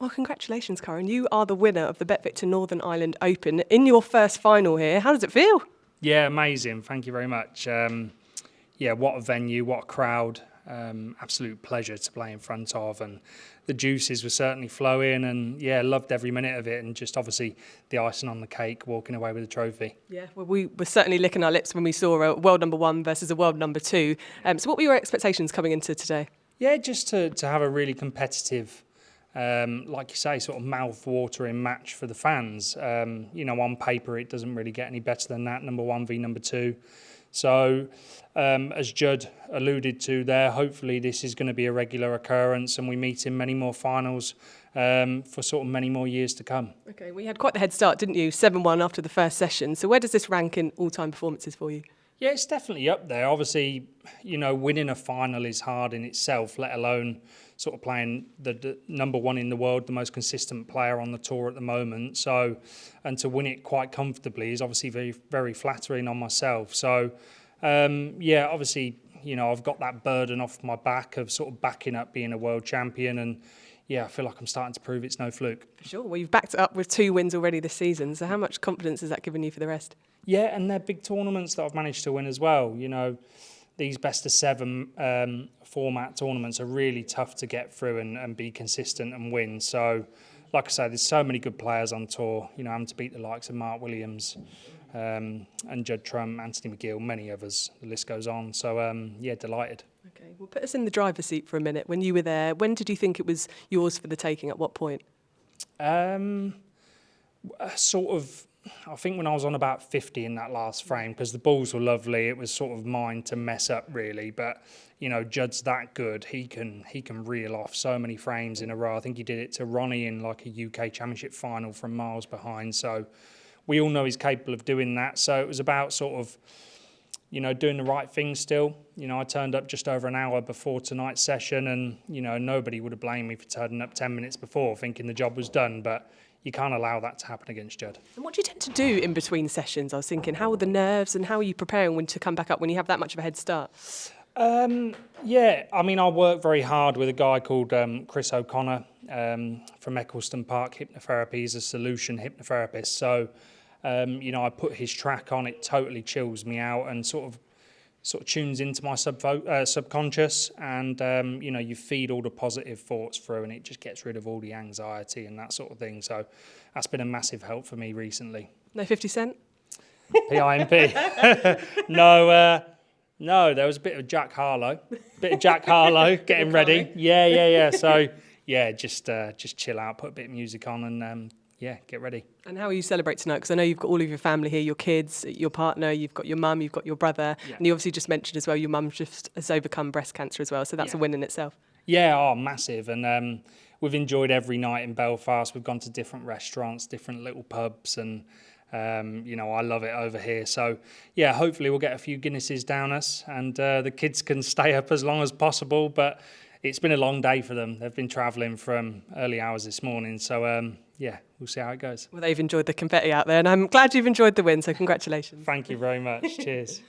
Well, congratulations, Kyren. You are the winner of the BetVictor Northern Ireland Open in your first final here. How does it feel? Yeah, amazing. Thank you very much. What a venue, what a crowd. Absolute pleasure to play in front of, and the juices were certainly flowing, and loved every minute of it, and just obviously the icing on the cake, walking away with a trophy. Yeah, well, we were certainly licking our lips when we saw a world number one versus a world number two. So what were your expectations coming into today? Yeah, just to have a really competitive, like you say, sort of mouth-watering match for the fans. On paper it doesn't really get any better than that, number one v number two. So, as Judd alluded to there, hopefully this is going to be a regular occurrence and we meet in many more finals for sort of many more years to come. Okay, well, you had quite the head start, didn't you? 7-1 after the first session. So where does this rank in all-time performances for you? Yeah, it's definitely up there. Obviously, winning a final is hard in itself, let alone sort of playing the number one in the world, the most consistent player on the tour at the moment. So, and to win it quite comfortably is obviously very, very flattering on myself. So, obviously, I've got that burden off my back of sort of backing up being a world champion, and I feel like I'm starting to prove it's no fluke. Sure. Well, you've backed it up with 2 wins already this season. So how much confidence has that given you for the rest? Yeah, and they're big tournaments that I've managed to win as well. These best of 7 format tournaments are really tough to get through and be consistent and win. So, like I say, there's so many good players on tour. Having to beat the likes of Mark Williams and Judd, Anthony McGill, many others. The list goes on. So, delighted. Okay, well, put us in the driver's seat for a minute. When you were there, when did you think it was yours for the taking? At what point? I think when I was on about 50 in that last frame, because the balls were lovely, it was sort of mine to mess up really. But Judd's that good; he can reel off so many frames in a row. I think he did it to Ronnie in like a UK Championship final from miles behind. So we all know he's capable of doing that. So it was about sort of doing the right thing still. I turned up just over an hour before tonight's session, and nobody would have blamed me for turning up 10 minutes before, thinking the job was done. But you can't allow that to happen against Judd. And what do you tend to do in between sessions? I was thinking, how are the nerves and how are you preparing when to come back up when you have that much of a head start? I work very hard with a guy called Chris O'Connor from Eccleston Park Hypnotherapy. He's a solution hypnotherapist. So, I put his track on, it totally chills me out and sort of tunes into my subconscious, and you feed all the positive thoughts through, and it just gets rid of all the anxiety and that sort of thing. So that's been a massive help for me recently. No 50 Cent? PIMP. No, there was a bit of Jack Harlow getting ready. Yeah. So just chill out, put a bit of music on, and get ready. And how will you celebrate tonight? Because I know you've got all of your family here, your kids, your partner, you've got your mum, you've got your brother, and you obviously just mentioned as well your mum just has overcome breast cancer as well, so that's a win in itself. Yeah, massive. And we've enjoyed every night in Belfast. We've gone to different restaurants, different little pubs, and I love it over here. So, hopefully we'll get a few Guinnesses down us, and the kids can stay up as long as possible, but it's been a long day for them. They've been travelling from early hours this morning, so we'll see how it goes. Well, they've enjoyed the confetti out there, and I'm glad you've enjoyed the win, so congratulations. Thank you very much. Cheers.